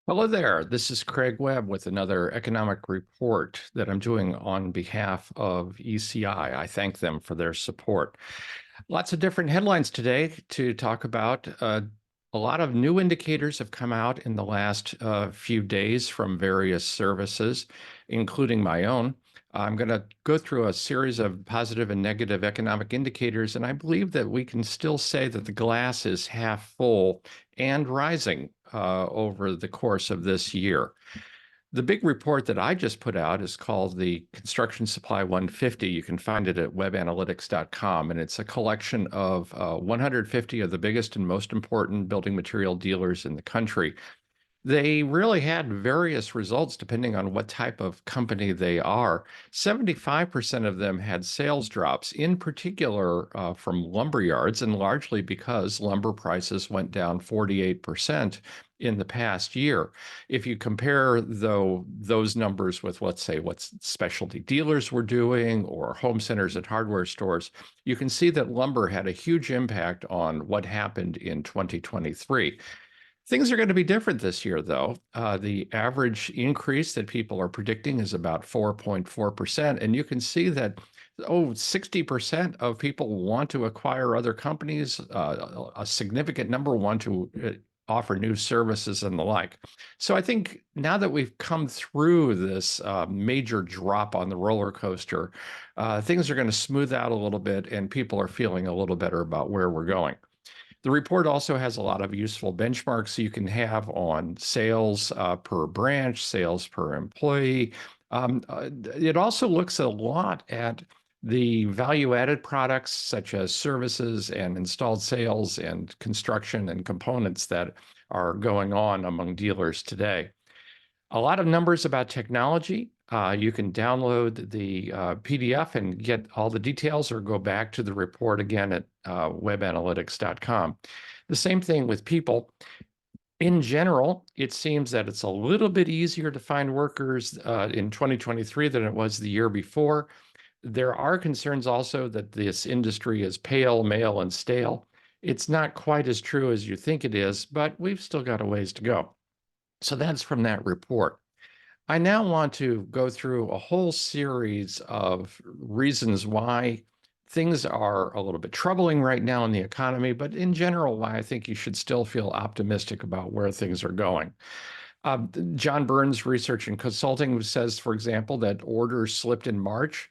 Hello there. This is Craig Webb with another economic report that I'm doing on behalf of ECI. I thank them for their support. Lots of different headlines today to talk about. A lot of new indicators have come out in the last few days from various services, including my own. I'm going to go through a series of positive and negative economic indicators, and I believe that we can still say that the glass is half full and rising over the course of this year. The big report that I just put out is called the Construction Supply 150. You can find it at webanalytics.com, and it's a collection of 150 of the biggest and most important building material dealers in the country. They really had various results depending on what type of company they are. 75% of them had sales drops, in particular from lumber yards, and largely because lumber prices went down 48% in the past year. If you compare, though, those numbers with, let's say, what specialty dealers were doing or home centers and hardware stores, you can see that lumber had a huge impact on what happened in 2023. Things are going to be different this year, though. The average increase that people are predicting is about 4.4%. And you can see that, 60% of people want to acquire other companies. A significant number want to offer new services and the like. So I think now that we've come through this major drop on the roller coaster, things are going to smooth out a little bit and people are feeling a little better about where we're going. The report also has a lot of useful benchmarks you can have on sales per branch, sales per employee. It also looks a lot at the value-added products such as services and installed sales and construction and components that are going on among dealers today. A lot of numbers about technology. You can download the PDF and get all the details or go back to the report again at webanalytics.com. The same thing with people. In general, it seems that it's a little bit easier to find workers in 2023 than it was the year before. There are concerns also that this industry is pale, male, and stale. It's not quite as true as you think it is, but we've still got a ways to go. So that's from that report. I now want to go through a whole series of reasons why things are a little bit troubling right now in the economy, but in general, why I think you should still feel optimistic about where things are going. John Burns Research and Consulting says, for example, that orders slipped in March.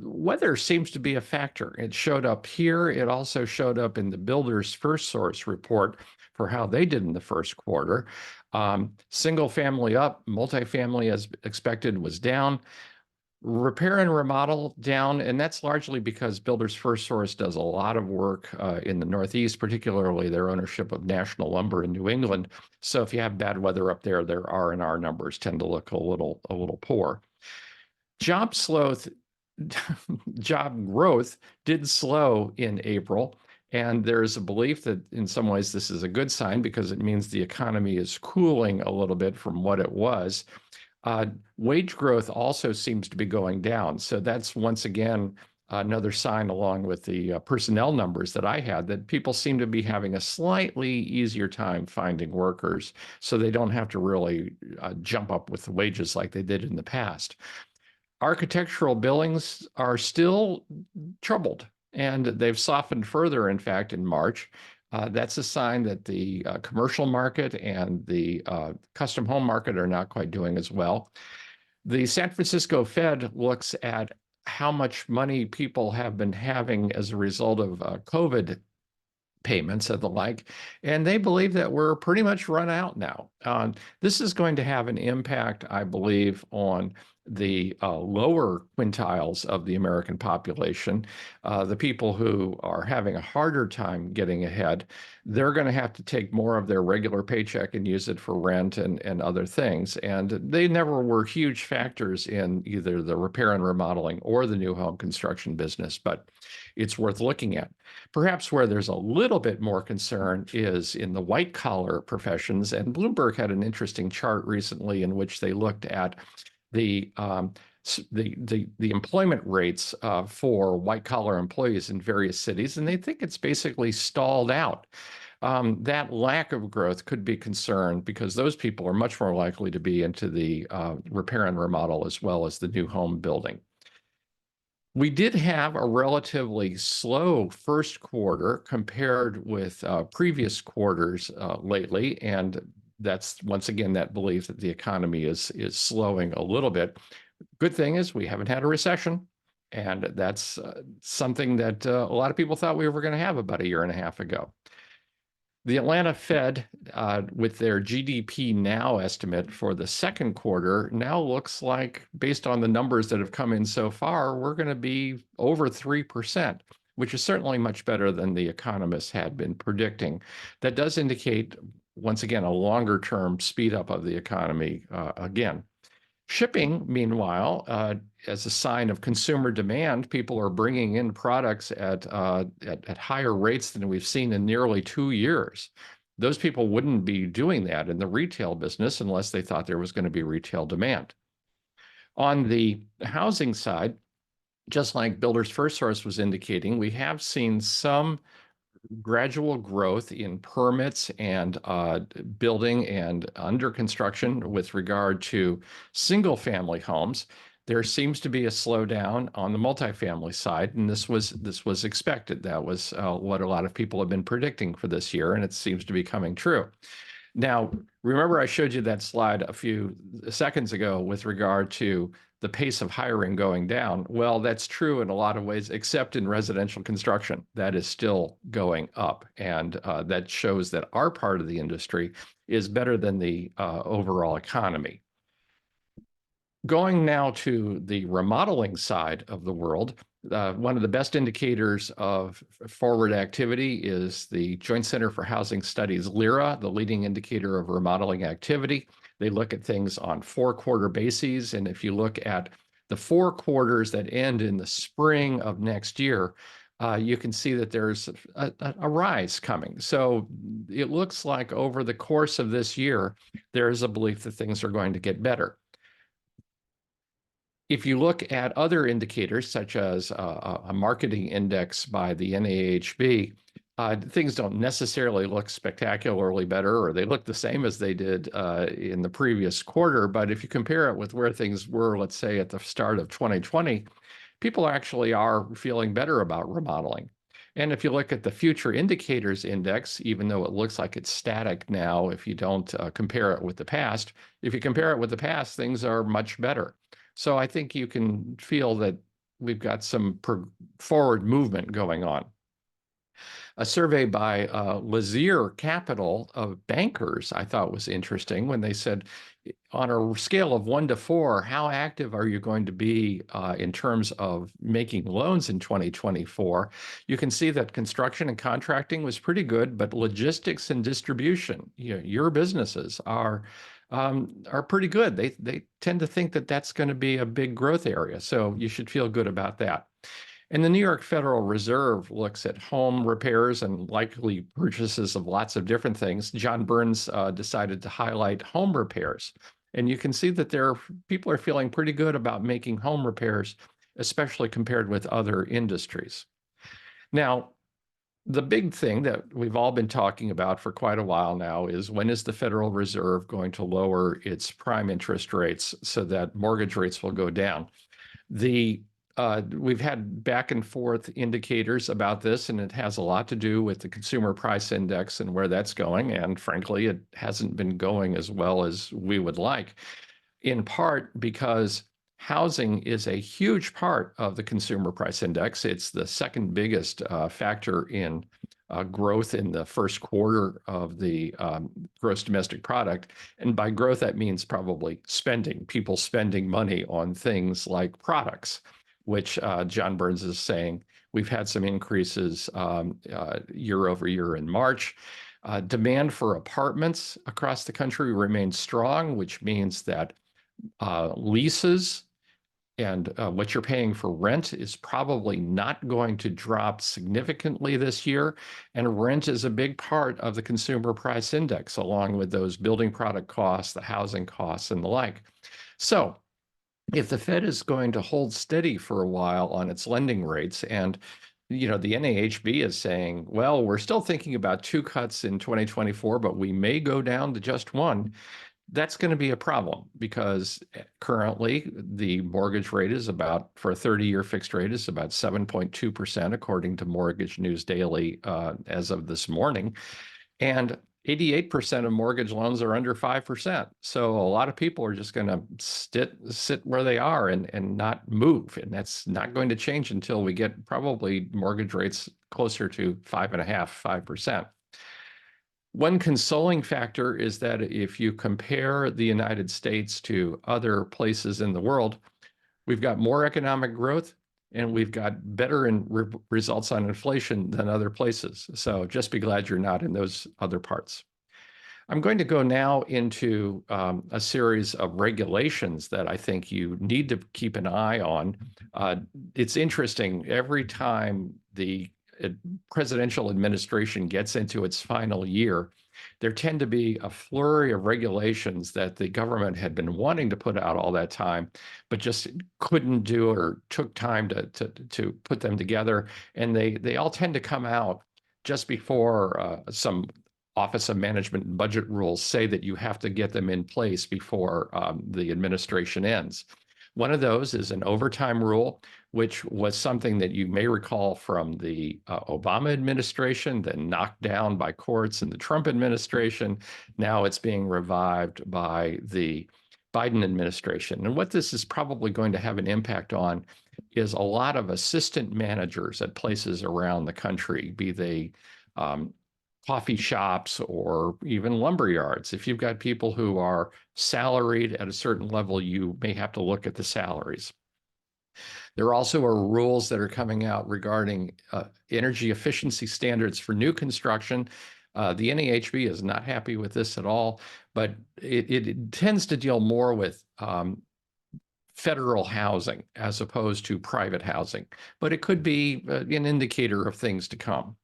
Weather seems to be a factor. It showed up here. It also showed up in the Builders First Source report for how they did in the first quarter. Single family up, multifamily as expected was down. Repair and remodel down, and that's largely because Builders First Source does a lot of work in the Northeast, particularly their ownership of National Lumber in New England. So if you have bad weather up there, their R&R numbers tend to look a little poor. Job sloth, job growth did slow in April. And there's a belief that in some ways this is a good sign because it means the economy is cooling a little bit from what it was. Wage growth also seems to be going down. So that's once again another sign, along with the personnel numbers that I had, that people seem to be having a slightly easier time finding workers. So they don't have to really jump up with the wages like they did in the past. Architectural billings are still troubled, and they've softened further, in fact, in March. That's a sign that the commercial market and the custom home market are not quite doing as well. The San Francisco Fed looks at how much money people have been having as a result of COVID payments and the like, and they believe that we're pretty much run out now. This is going to have an impact, I believe, on the lower quintiles of the American population, the people who are having a harder time getting ahead. They're going to have to take more of their regular paycheck and use it for rent and other things. And they never were huge factors in either the repair and remodeling or the new home construction business, but it's worth looking at. Perhaps where there's a little bit more concern is in the white collar professions. And Bloomberg had an interesting chart recently in which they looked at the employment rates for white collar employees in various cities, and they think it's basically stalled out. that lack of growth could be concerned because those people are much more likely to be into the repair and remodel as well as the new home building. We did have a relatively slow first quarter compared with previous quarters lately, and that's once again that belief that the economy is slowing a little bit. Good thing is we haven't had a recession, and that's something that a lot of people thought we were going to have about a year and a half ago. The Atlanta Fed, with their GDP now estimate for the second quarter, now looks like, based on the numbers that have come in so far, we're going to be over 3%, which is certainly much better than the economists had been predicting. That does indicate, once again, a longer term speed up of the economy again. Shipping, meanwhile, as a sign of consumer demand, people are bringing in products at higher rates than we've seen in nearly 2 years. Those people wouldn't be doing that in the retail business unless they thought there was going to be retail demand. On the housing side, just like Builders First Source was indicating, we have seen some gradual growth in permits and building and under construction with regard to single family homes. There seems to be a slowdown on the multifamily side, and this was expected. That was what a lot of people have been predicting for this year, and it seems to be coming true. Now, remember I showed you that slide a few seconds ago with regard to the pace of hiring going down. Well, that's true in a lot of ways, except in residential construction. That is still going up. And that shows that our part of the industry is better than the overall economy. Going now to the remodeling side of the world, one of the best indicators of forward activity is the Joint Center for Housing Studies, LIRA, the leading indicator of remodeling activity. They look at things on 4-quarter bases. And if you look at the 4 quarters that end in the spring of next year, you can see that there's a rise coming. So it looks like over the course of this year, there is a belief that things are going to get better. If you look at other indicators, such as a marketing index by the NAHB, things don't necessarily look spectacularly better, or they look the same as they did in the previous quarter. But if you compare it with where things were, let's say, at the start of 2020, people actually are feeling better about remodeling. And if you look at the future indicators index, even though it looks like it's static now, if you don't compare it with the past, if you compare it with the past, things are much better. So I think you can feel that we've got some forward movement going on. A survey by Lazier Capital of bankers I thought was interesting when they said, on a scale of 1 to 4, how active are you going to be in terms of making loans in 2024? You can see that construction and contracting was pretty good, but logistics and distribution, your businesses are pretty good. They tend to think that that's going to be a big growth area. So you should feel good about that. And the New York Federal Reserve looks at home repairs and likely purchases of lots of different things. John Burns decided to highlight home repairs. And you can see that people are feeling pretty good about making home repairs, especially compared with other industries. Now, the big thing that we've all been talking about for quite a while now is, when is the Federal Reserve going to lower its prime interest rates so that mortgage rates will go down? We've had back and forth indicators about this, and it has a lot to do with the consumer price index and where that's going. And frankly, it hasn't been going as well as we would like, in part because housing is a huge part of the consumer price index. It's the second biggest factor in growth in the first quarter of the gross domestic product. And by growth, that means probably spending, people spending money on things like products, which John Burns is saying we've had some increases year over year in March. Demand for apartments across the country remains strong, which means that leases and what you're paying for rent is probably not going to drop significantly this year. And rent is a big part of the consumer price index, along with those building product costs, the housing costs, and the like. So if the Fed is going to hold steady for a while on its lending rates, and the NAHB is saying, well, we're still thinking about two cuts in 2024, but we may go down to just one. That's going to be a problem because currently the mortgage rate is about, for a 30-year fixed rate, is about 7.2%, according to Mortgage News Daily as of this morning. And 88% of mortgage loans are under 5%. So a lot of people are just going to sit where they are and not move. And that's not going to change until we get probably mortgage rates closer to 5.5%, 5%. One consoling factor is that if you compare the United States to other places in the world, we've got more economic growth and we've got better results on inflation than other places. So just be glad you're not in those other parts. I'm going to go now into a series of regulations that I think you need to keep an eye on. It's interesting, every time the presidential administration gets into its final year, there tend to be a flurry of regulations that the government had been wanting to put out all that time, but just couldn't do or took time to put them together. And they all tend to come out just before some Office of Management and Budget rules say that you have to get them in place before the administration ends. One of those is an overtime rule, which was something that you may recall from the Obama administration, then knocked down by courts in the Trump administration. Now it's being revived by the Biden administration. And what this is probably going to have an impact on is a lot of assistant managers at places around the country, be they coffee shops or even lumber yards. If you've got people who are salaried at a certain level, you may have to look at the salaries. There also are rules that are coming out regarding energy efficiency standards for new construction. The NAHB is not happy with this at all, but it tends to deal more with federal housing as opposed to private housing, but it could be an indicator of things to come.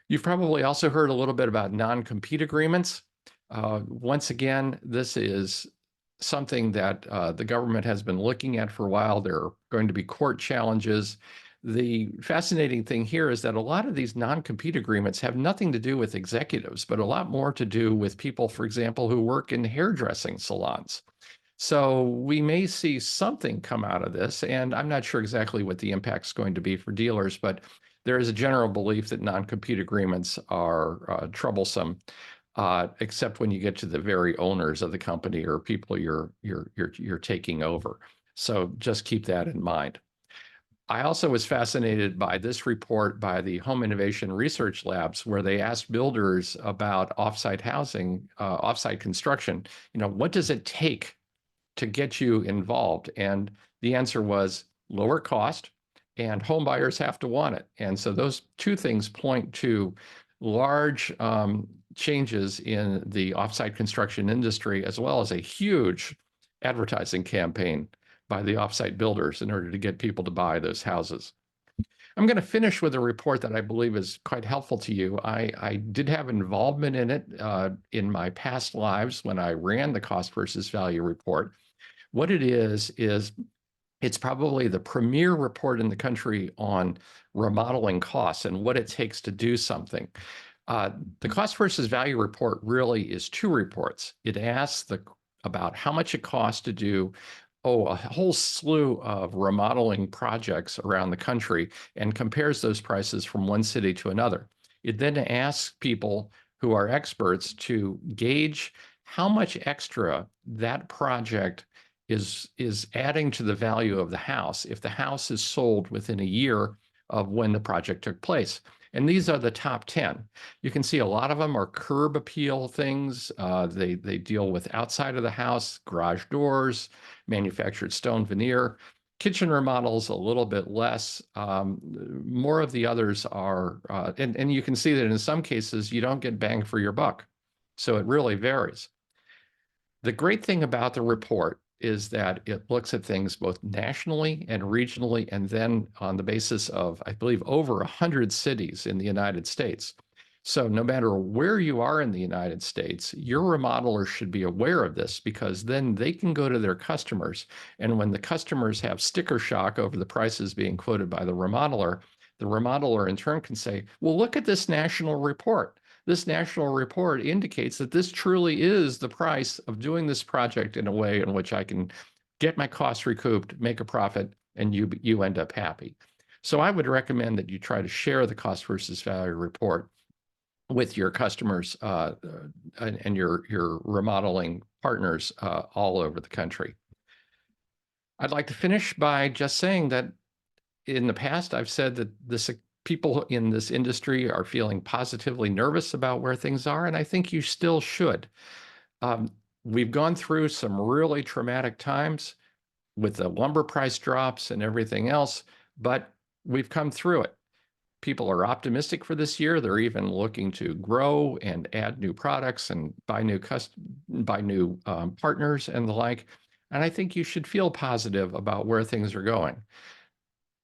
You've probably also heard a little bit about non-compete agreements. Once again, this is something that the government has been looking at for a while. There are going to be court challenges. The fascinating thing here is that a lot of these non-compete agreements have nothing to do with executives, but a lot more to do with people, for example, who work in hairdressing salons. So we may see something come out of this, and I'm not sure exactly what the impact is going to be for dealers, but there is a general belief that non-compete agreements are troublesome, except when you get to the very owners of the company or people you're taking over. So just keep that in mind. I also was fascinated by this report by the Home Innovation Research Labs, where they asked builders about offsite housing, offsite construction. What does it take to get you involved? And the answer was lower cost, and home buyers have to want it. And so those two things point to large changes in the offsite construction industry, as well as a huge advertising campaign by the offsite builders in order to get people to buy those houses. I'm going to finish with a report that I believe is quite helpful to you. I did have involvement in it in my past lives when I ran the cost versus value report. What it is it's probably the premier report in the country on remodeling costs and what it takes to do something. The cost versus value report really is two reports. It asks about how much it costs to do a whole slew of remodeling projects around the country and compares those prices from one city to another. It then asks people who are experts to gauge how much extra that project is adding to the value of the house if the house is sold within a year of when the project took place. And these are the top 10. You can see a lot of them are curb appeal things. They deal with outside of the house, garage doors, manufactured stone veneer. Kitchen remodels a little bit less. More of the others are, and you can see that in some cases you don't get bang for your buck. So it really varies. The great thing about the report is that it looks at things both nationally and regionally, and then on the basis of, I believe, over 100 cities in the United States. So no matter where you are in the United States, your remodeler should be aware of this, because then they can go to their customers. And when the customers have sticker shock over the prices being quoted by the remodeler, the remodeler in turn can say, well, look at this national report. This national report indicates that this truly is the price of doing this project in a way in which I can get my costs recouped, make a profit, and you end up happy. So I would recommend that you try to share the cost versus value report with your customers and your remodeling partners all over the country. I'd like to finish by just saying that in the past, I've said that people in this industry are feeling positively nervous about where things are, and I think you still should. Um, we've gone through some really traumatic times with the lumber price drops and everything else, but we've come through it. People are optimistic for this year. They're even looking to grow and add new products and buy new partners and the like. And I think you should feel positive about where things are going.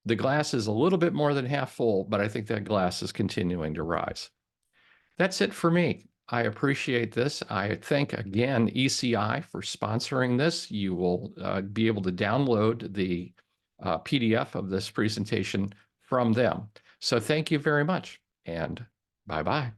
The glass is a little bit more than half full, but I think that glass is continuing to rise. That's it for me. I appreciate this. I thank again ECI for sponsoring this. You will be able to download the PDF of this presentation from them. So thank you very much, and bye-bye.